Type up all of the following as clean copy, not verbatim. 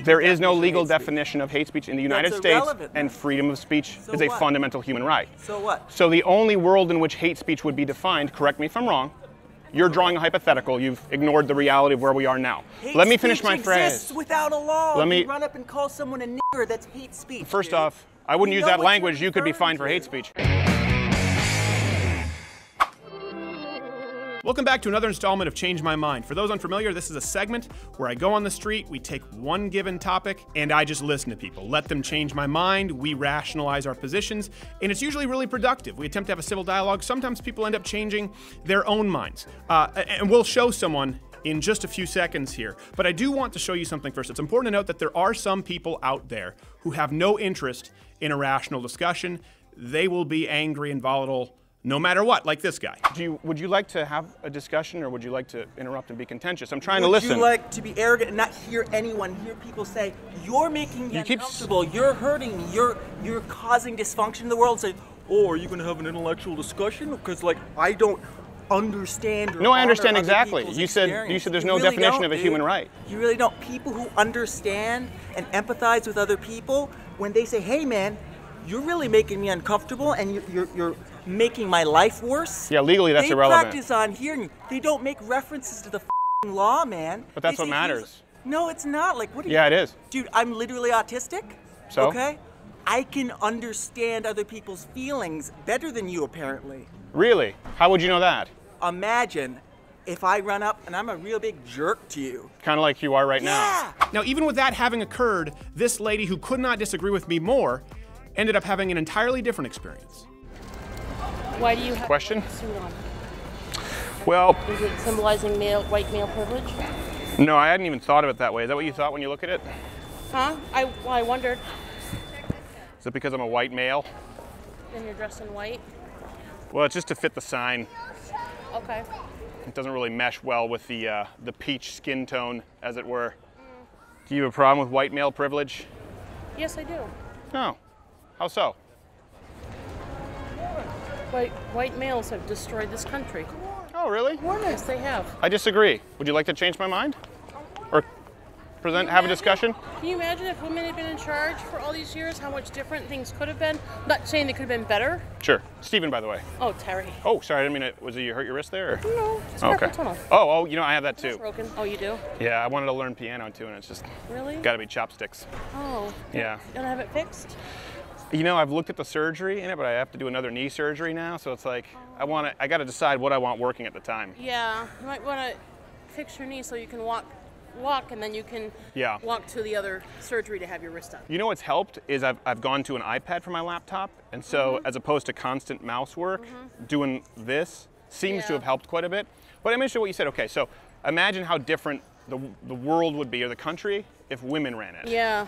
There is no legal definition of hate speech in the United States, and freedom of speech is a fundamental human right. So what? So the only world in which hate speech would be defined, correct me if I'm wrong, you're drawing a hypothetical, you've ignored the reality of where we are now. Let me finish my phrase. Hate speech exists without a law. Let me you run up and call someone a nigger, that's hate speech. First off, I wouldn't use that language, you could be fined for hate speech. Welcome back to another installment of Change My Mind. For those unfamiliar, this is a segment where I go on the street, we take one given topic, and I just listen to people. Let them change my mind, we rationalize our positions, and it's usually really productive. We attempt to have a civil dialogue. Sometimes people end up changing their own minds. And we'll show someone in just a few seconds here. But I do want to show you something first. It's important to note that there are some people out there who have no interest in a rational discussion. They will be angry and volatile no matter what, like this guy. Would you like to have a discussion, or would you like to interrupt and be contentious? I'm trying to listen. Would you like to be arrogant and not hear people say, you're making me uncomfortable, you're hurting me, you're causing dysfunction in the world, say, oh, are you going to have an intellectual discussion? Because, like, I don't understand or No, I understand honor exactly. other You said there's no really definition of a human right. You really don't. People who understand and empathize with other people, when they say, hey, man, you're really making me uncomfortable and you're making my life worse. Yeah, legally that's irrelevant. They practice on hearing you. They don't make references to the law, man. But that's what matters. No, it's not. Like, what are you? Yeah, it is. Dude, I'm literally autistic. So? Okay? I can understand other people's feelings better than you, apparently. Really? How would you know that? Imagine if I run up and I'm a real big jerk to you. Kind of like you are right now. Now, even with that having occurred, this lady who could not disagree with me more ended up having an entirely different experience. Why do you have Question? a suit on? Well, is it symbolizing white male privilege? No, I hadn't even thought of it that way. Is that what you thought when you look at it? Huh? I wondered. Is it because I'm a white male? And you're dressed in white? Well, it's just to fit the sign. Okay. It doesn't really mesh well with the peach skin tone, as it were. Do you have a problem with white male privilege? Yes, I do. No. How so? White males have destroyed this country. Oh, really? Yes, they have. I disagree. Would you like to change my mind? Or have a discussion? Can you imagine if women had been in charge for all these years, how much different things could have been? I'm not saying they could have been better. Sure. Stephen, by the way. Oh, Terry. Oh, sorry, I didn't mean it. Was it you hurt your wrist there? Or? No, it's okay. tunnel. Oh, you know, I have that too. It's broken. Oh, you do? Yeah, I wanted to learn piano too, and it's just really got to be chopsticks. Oh. Yeah. You don't have it fixed? You know, I've looked at the surgery in it, but I have to do another knee surgery now, so it's like I got to decide what I want working at the time. Yeah, you might want to fix your knee so you can walk, and then you can walk to the other surgery to have your wrist done. You know what's helped is I've gone to an iPad for my laptop, and so as opposed to constant mouse work, doing this seems to have helped quite a bit. But I'm interested in what you said. Okay, so imagine how different the world would be, or the country, if women ran it. Yeah.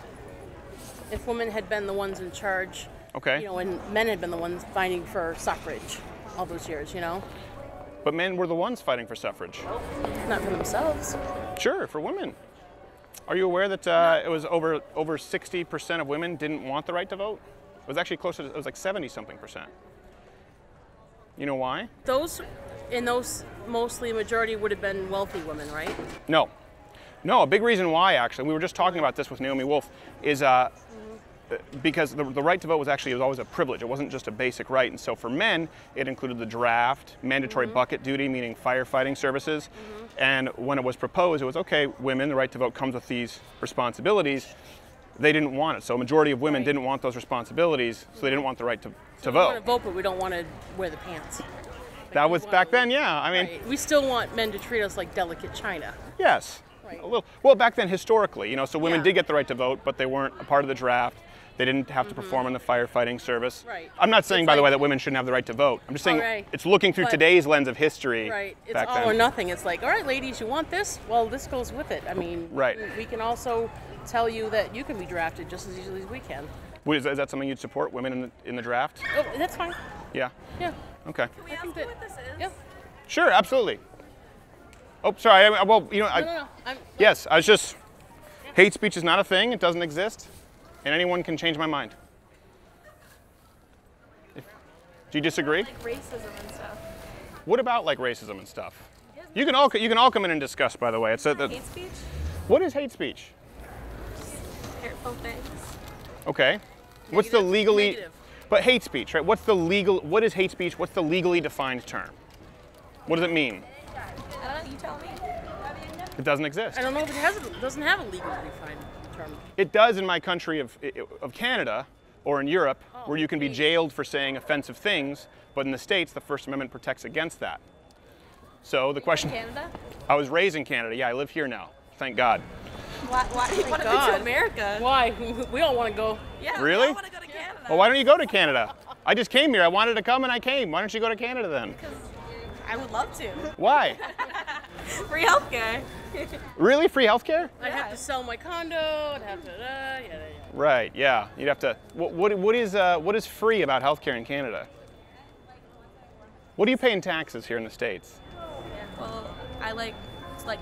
If women had been the ones in charge, okay, you know, and men had been the ones fighting for suffrage all those years, you know. But men were the ones fighting for suffrage. Not for themselves. Sure, for women. Are you aware that it was over 60% of women didn't want the right to vote? It was actually closer to, it was like 70-something%. You know why? Those mostly majority would have been wealthy women, right? No. No, a big reason why, actually, we were just talking about this with Naomi Wolf, is because the right to vote was always a privilege. It wasn't just a basic right. And so for men, it included the draft, mandatory bucket duty, meaning firefighting services. And when it was proposed, it was, okay, women, the right to vote comes with these responsibilities. They didn't want it. So a majority of women didn't want those responsibilities, so they didn't want the right to vote. We want to vote, but we don't want to wear the pants. That was back then, yeah. I mean, we still want men to treat us like delicate china. Yes. Right. A little. Well, back then, historically, you know, so women did get the right to vote, but they weren't a part of the draft. They didn't have to perform in the firefighting service. Right. I'm not saying, by the way, that women shouldn't have the right to vote. I'm just saying it's looking through today's lens of history. Right. It's back all then. or nothing. It's like, all right, ladies, you want this? Well, this goes with it. I mean, we can also tell you that you can be drafted just as easily as we can. Is that something you'd support, women in the draft? Oh, that's fine. Yeah. Yeah. Okay. Can we ask you what this is? Yeah. Sure, absolutely. Oh, sorry. Well, you know, No. yes, I was just. Hate speech is not a thing. It doesn't exist, and anyone can change my mind. Do you disagree? Like racism and stuff. What about like racism and stuff? You can all come in and discuss. By the way, it's hate speech. What is hate speech? hateful things. Okay. What's the legally? Negative. But hate speech, right? What's the legal? What is hate speech? What's the legally defined term? What does it mean? I don't know, you tell me. It doesn't exist. I don't know if it doesn't have a legally defined term. It does in my country of Canada or in Europe, where you can be jailed for saying offensive things, but in the States, the First Amendment protects against that. So the question. Canada? I was raised in Canada. Yeah, I live here now. Thank God. Why do you want to go to America? Why? We all want to go. Yeah, Really? I want to go to Canada. Well, why don't you go to Canada? I just came here. I wanted to come and I came. Why don't you go to Canada then? Because I would love to. Why? Free healthcare. Really? Free healthcare? I'd have to sell my condo. I'd have to. Yeah. Right. Yeah. You'd have to. What is free about healthcare in Canada? What do you pay in taxes here in the States? Well,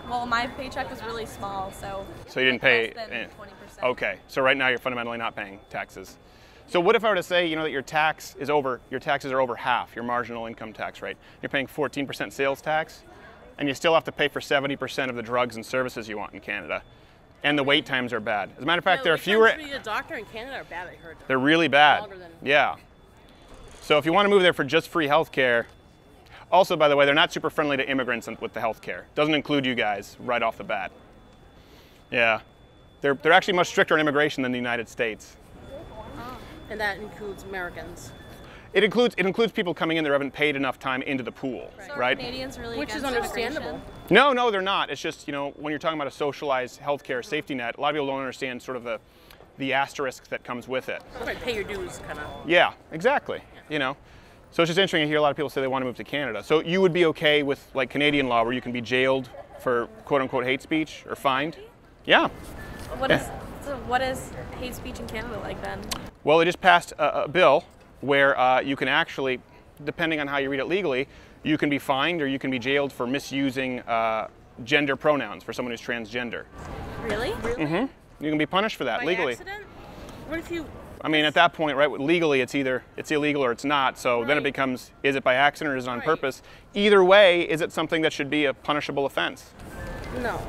well, my paycheck was really small, so. So you didn't pay. Less than 20%. Okay. So right now you're fundamentally not paying taxes. So what if I were to say, that your taxes are over half your marginal income tax rate? You're paying 14% sales tax, and you still have to pay for 70% of the drugs and services you want in Canada. And the wait times are bad. As a matter of fact, there are fewer. To be a doctor in Canada are bad. I heard. They're really bad. Longer than- Yeah. So if you want to move there for just free health care, also, by the way, they're not super friendly to immigrants with the health care. Doesn't include you guys right off the bat. Yeah. They're actually much stricter on immigration than the United States. And that includes Americans. It includes people coming in that haven't paid enough time into the pool, So are right? Canadians really Which is against understandable. immigration? No, they're not. It's just, when you're talking about a socialized healthcare safety net, a lot of people don't understand sort of the asterisk that comes with it. Right, pay your dues, kind of. Yeah, exactly. So it's just interesting to hear a lot of people say they want to move to Canada. So you would be okay with like Canadian law where you can be jailed for quote unquote hate speech or fined? Yeah. What is hate speech in Canada like then? Well, they just passed a bill where you can actually, depending on how you read it legally, you can be fined or you can be jailed for misusing gender pronouns for someone who's transgender. Really? Mm-hmm. You can be punished for that By legally. accident? What if you? I mean, at that point, right, legally it's either it's illegal or it's not. So then it Right. becomes, is it by accident or is it on Right. purpose? Either way, is it something that should be a punishable offense? No.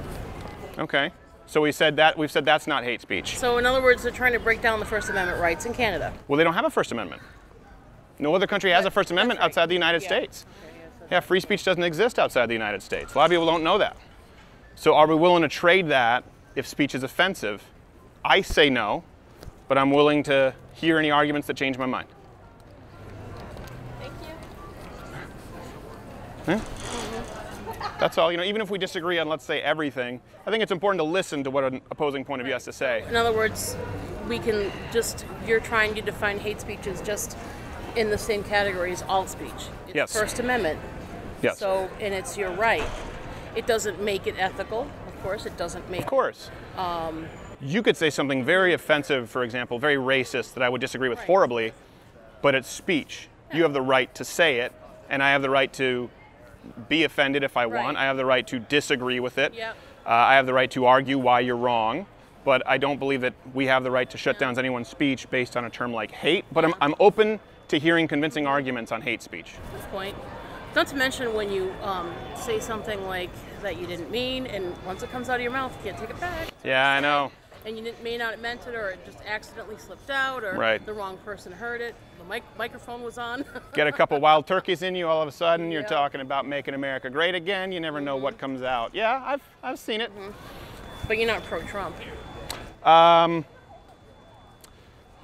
Okay. So we've said that's not hate speech. So in other words, they're trying to break down the First Amendment rights in Canada. Well, they don't have a First Amendment. No other country has a First Amendment right. outside the United Yeah. States. Okay, yes, Yeah, free speech doesn't exist outside the United States. A lot of people don't know that. So are we willing to trade that if speech is offensive? I say no, but I'm willing to hear any arguments that change my mind. Thank you. Yeah? That's all. Even if we disagree on, let's say, everything, I think it's important to listen to what an opposing point of view has to say. In other words, you're trying to define hate speech as just in the same category as all speech. It's Yes. First Amendment. Yes. So, and it's your right. It doesn't make it ethical, of course. It doesn't make Of course. You could say something very offensive, for example, very racist, that I would disagree with horribly, but it's speech. You have the right to say it, and I have the right to be offended if I want. Right. I have the right to disagree with it. Yep. I have the right to argue why you're wrong, but I don't believe that we have the right to shut down anyone's speech based on a term like hate. But I'm open to hearing convincing arguments on hate speech. Good point. Not to mention when you say something like that you didn't mean, and once it comes out of your mouth, you can't take it back. Yeah, I know. And you may not have meant it, or it just accidentally slipped out, or Right. the wrong person heard it. The microphone was on. Get a couple wild turkeys in you, all of a sudden you're Yeah. talking about making America great again. You never know what comes out. Yeah, I've seen it. But you're not pro-Trump.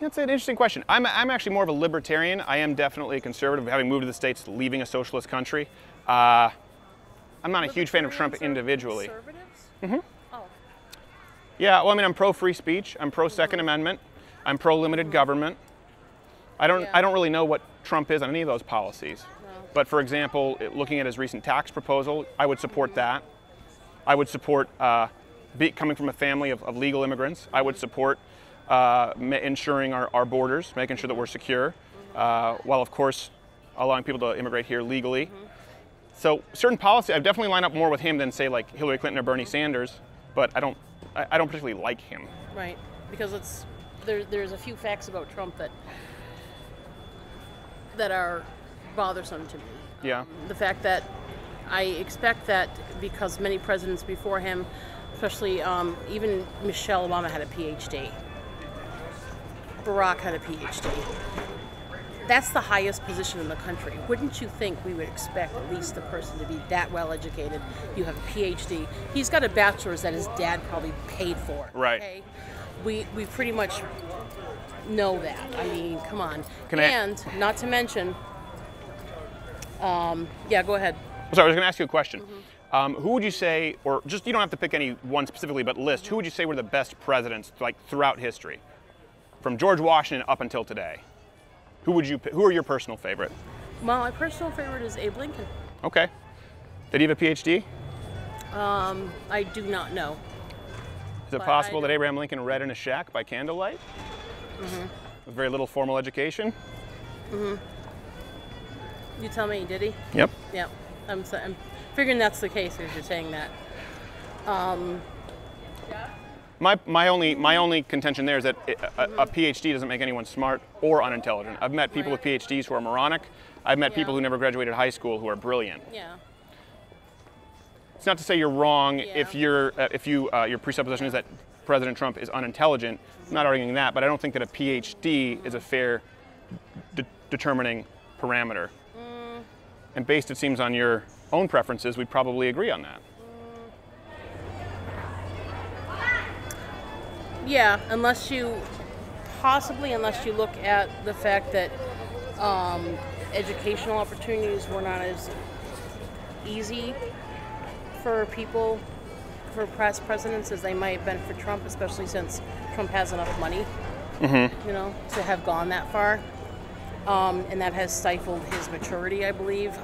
That's an interesting question. I'm actually more of a libertarian. I am definitely a conservative, having moved to the States, leaving a socialist country. I'm not a huge fan of Trump individually. Conservatives? Mm-hmm. Oh. Yeah, well, I mean, I'm pro-free speech. I'm pro-Second Amendment. I'm pro-limited government. I don't really know what Trump is on any of those policies. No. But for example, looking at his recent tax proposal, I would support that. I would support coming from a family of legal immigrants. I would support ensuring our borders, making sure that we're secure, while of course allowing people to immigrate here legally. So certain policy, I definitely line up more with him than say like Hillary Clinton or Bernie Sanders, but I don't particularly like him. Right, because there's a few facts about Trump that are bothersome to me. Yeah. The fact that I expect that because many presidents before him, especially even Michelle Obama, had a PhD. Barack had a PhD. That's the highest position in the country. Wouldn't you think we would expect at least the person to be that well educated? You have a PhD. He's got a bachelor's that his dad probably paid for. Right. Okay? We pretty much know that. I mean, come on. Not to mention, yeah, go ahead. Sorry, I was going to ask you a question. Who would you say, or just, you don't have to pick any one specifically, but list, who would you say were the best presidents, like, throughout history? From George Washington up until today. Who are your personal favorite? Well, my personal favorite is Abe Lincoln. Okay. Did he have a PhD? I do not know. Is it possible that Abraham Lincoln read in a shack by candlelight? With very little formal education? You tell me, did he? Yep. Yeah. I'm figuring that's the case if you're saying that. My only contention there is that a PhD doesn't make anyone smart or unintelligent. I've met people with PhDs who are moronic. I've met people who never graduated high school who are brilliant. Yeah. It's not to say you're wrong if your presupposition is that President Trump is unintelligent. I'm not arguing that, but I don't think that a PhD is a fair determining parameter. And based, it seems, on your own preferences, we'd probably agree on that. Yeah, unless you look at the fact that educational opportunities were not as easy for people, for past presidents, as they might have been for Trump, especially since Trump has enough money, to have gone that far. And that has stifled his maturity, I believe.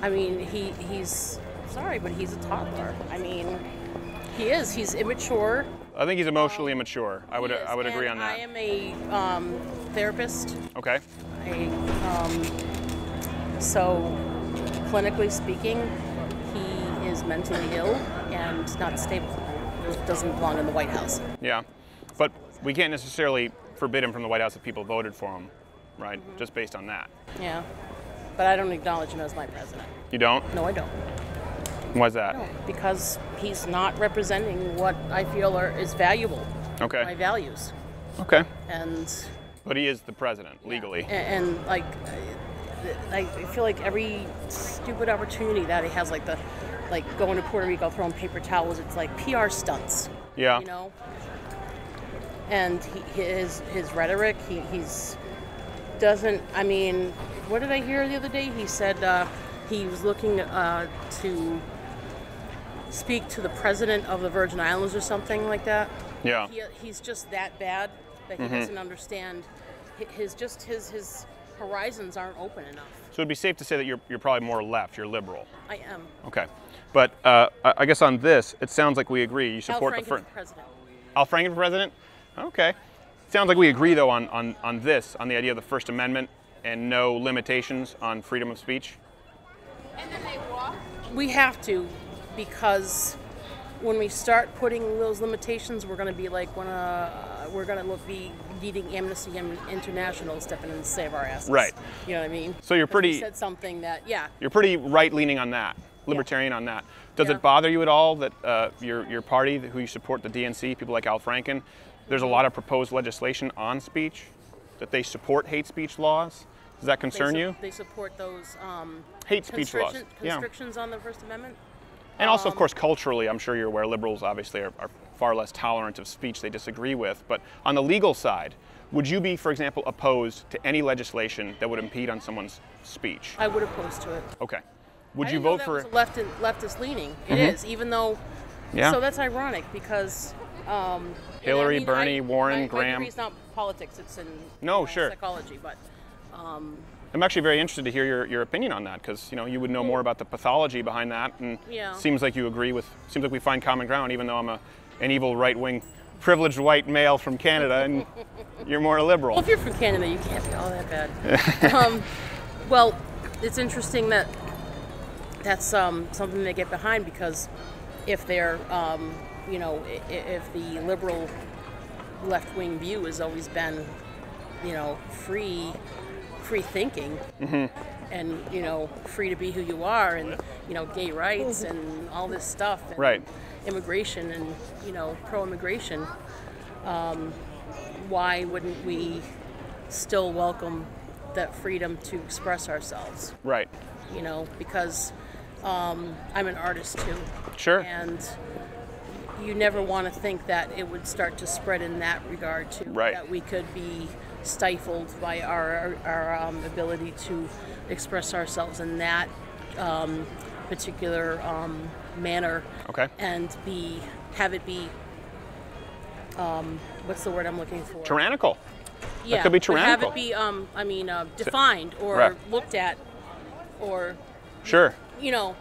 I mean, he's sorry, but he's a toddler. I mean, he is. He's immature. I think he's emotionally immature. I would agree on that. I am a therapist. Okay. So, clinically speaking, he is mentally ill and not stable. Doesn't belong in the White House. Yeah, but we can't necessarily forbid him from the White House if people voted for him, right? Just based on that. Yeah, but I don't acknowledge him as my president. You don't? No, I don't. Why's that? No, because he's not representing what I feel is valuable. Okay. My values. Okay. But he is the president legally. And like, I feel like every stupid opportunity that he has, like going to Puerto Rico, throwing paper towels, it's like PR stunts. Yeah. You know. And his rhetoric, he's doesn't. I mean, what did I hear the other day? He said he was looking to speak to the president of the Virgin Islands or something like that. Yeah. He's just that bad that he doesn't understand. His horizons aren't open enough. So it'd be safe to say that you're probably more left. You're liberal. I am. Okay. But I guess on this, it sounds like we agree. You support Al Franken for president. Al Franken for president? Okay. Sounds like we agree, though, on the idea of the First Amendment and no limitations on freedom of speech. And then they walk. We have to, because when we start putting those limitations, we're going to be like we're going to be needing Amnesty International stepping in to save our asses. Right. You know what I mean? So you're pretty. You said something that You're pretty right-leaning on that, libertarian on that. Does it bother you at all that your party, who you support, the DNC, people like Al Franken, there's a lot of proposed legislation on speech, that they support hate speech laws? Does that concern you? They support those hate speech laws. Constrictions on the First Amendment. And also, of course, culturally, I'm sure you're aware, liberals obviously are far less tolerant of speech they disagree with. But on the legal side, would you be, for example, opposed to any legislation that would impede on someone's speech? I would oppose to it. Okay. Would you vote for? That was leftist leaning. It is, even though. Yeah. So that's ironic because. Hillary, Bernie, Warren, Graham. My degree is not politics; it's in psychology. But I'm actually very interested to hear your opinion on that, because you would know more about the pathology behind that, and seems like you agree with. Seems like we find common ground, even though I'm an evil right-wing, privileged white male from Canada, and you're more liberal. Well, if you're from Canada, you can't be all that bad. Well, it's interesting that that's something they get behind, because if they're if the liberal left-wing view has always been, free thinking, and free to be who you are, and gay rights and all this stuff, and immigration and pro-immigration, why wouldn't we still welcome that freedom to express ourselves? Right. You know, because I'm an artist too. Sure. And you never want to think that it would start to spread in that regard too. Right. That we could be stifled by our ability to express ourselves in that particular manner. Okay. And have it be what's the word I'm looking for? Tyrannical. Yeah. That could be but tyrannical. have it be defined or Right. looked at, or Sure. you know.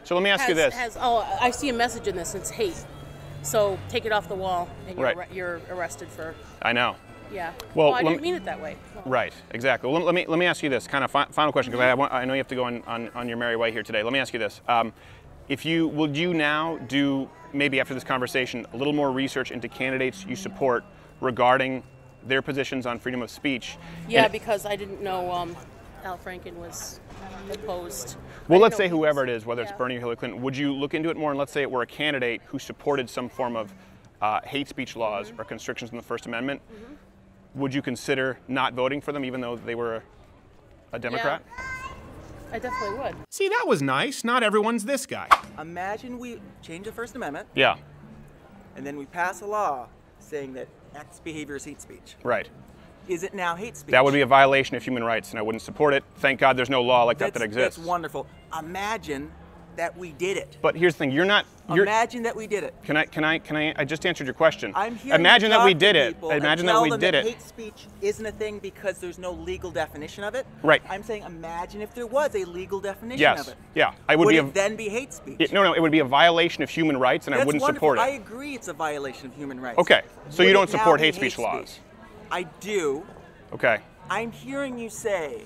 So let me ask you this. I see a message in this. It's hate. So take it off the wall, and Right. you're arrested for. I know. Yeah. Well, I didn't mean it that way. Well, Right, exactly. Well, let me ask you this kind of final question, because I know you have to go on your merry way here today. Let me ask you this: would you now do, maybe after this conversation, a little more research into candidates you support regarding their positions on freedom of speech? Yeah, because I didn't know Al Franken was opposed. Well, let's say whoever it is, whether it's Yeah. Bernie or Hillary Clinton, would you look into it more? And let's say it were a candidate who supported some form of hate speech laws or constrictions in the First Amendment. Would you consider not voting for them, even though they were a Democrat? Yeah, I definitely would. See, that was nice. Not everyone's this guy. Imagine we change the First Amendment, Yeah, and then we pass a law saying that X behavior is hate speech. right. Is it now hate speech? That would be a violation of human rights, and I wouldn't support it. Thank God there's no law like that exists. That's wonderful. Imagine that we did it. But here's the thing: Imagine that we did it. Can I just answered your question. I'm here. Imagine to that we talk did to it. people Imagine and that we tell them did it. Hate speech isn't a thing because there's no legal definition of it. Right. I'm saying, imagine if there was a legal definition Yes. of it. Yeah. I would Would be it then be hate speech? No, it would be a violation of human rights, and I That's wouldn't wonderful. support it. I agree, it's a violation of human rights. Okay. So Would you it don't now support be hate speech laws? I do. Okay. I'm hearing you say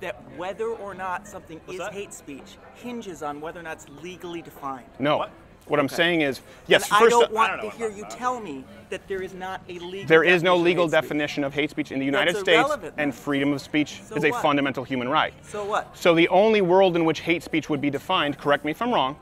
that whether or not something is hate speech hinges on whether or not it's legally defined. No. What I'm saying is, yes. And I first, don't want to hear you tell me that there is not a legal. there is no definition of legal hate speech. definition of hate speech in the United That's States, irrelevant, and then. freedom of speech So is a what? fundamental human right. So what? So the only world in which hate speech would be defined, correct me if I'm wrong,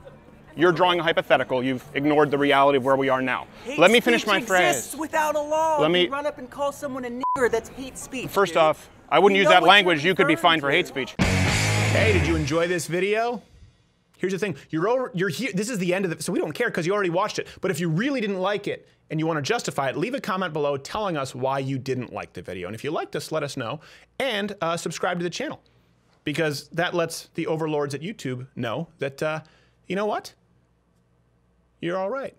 you're drawing a hypothetical. You've ignored the reality of where we are now. Hate Let me finish speech my exists phrase. without a law. Let me- You run up and call someone a nigger. That's hate speech. First dude. off, I wouldn't You use know that what language. you're You could be referring fined for to. hate speech. Hey, did you enjoy this video? Here's the thing, you're here, this is the end of it, so we don't care because you already watched it. But if you really didn't like it and you want to justify it, leave a comment below telling us why you didn't like the video. And if you liked us, let us know. And subscribe to the channel, because that lets the overlords at YouTube know that, you know what? You're all right.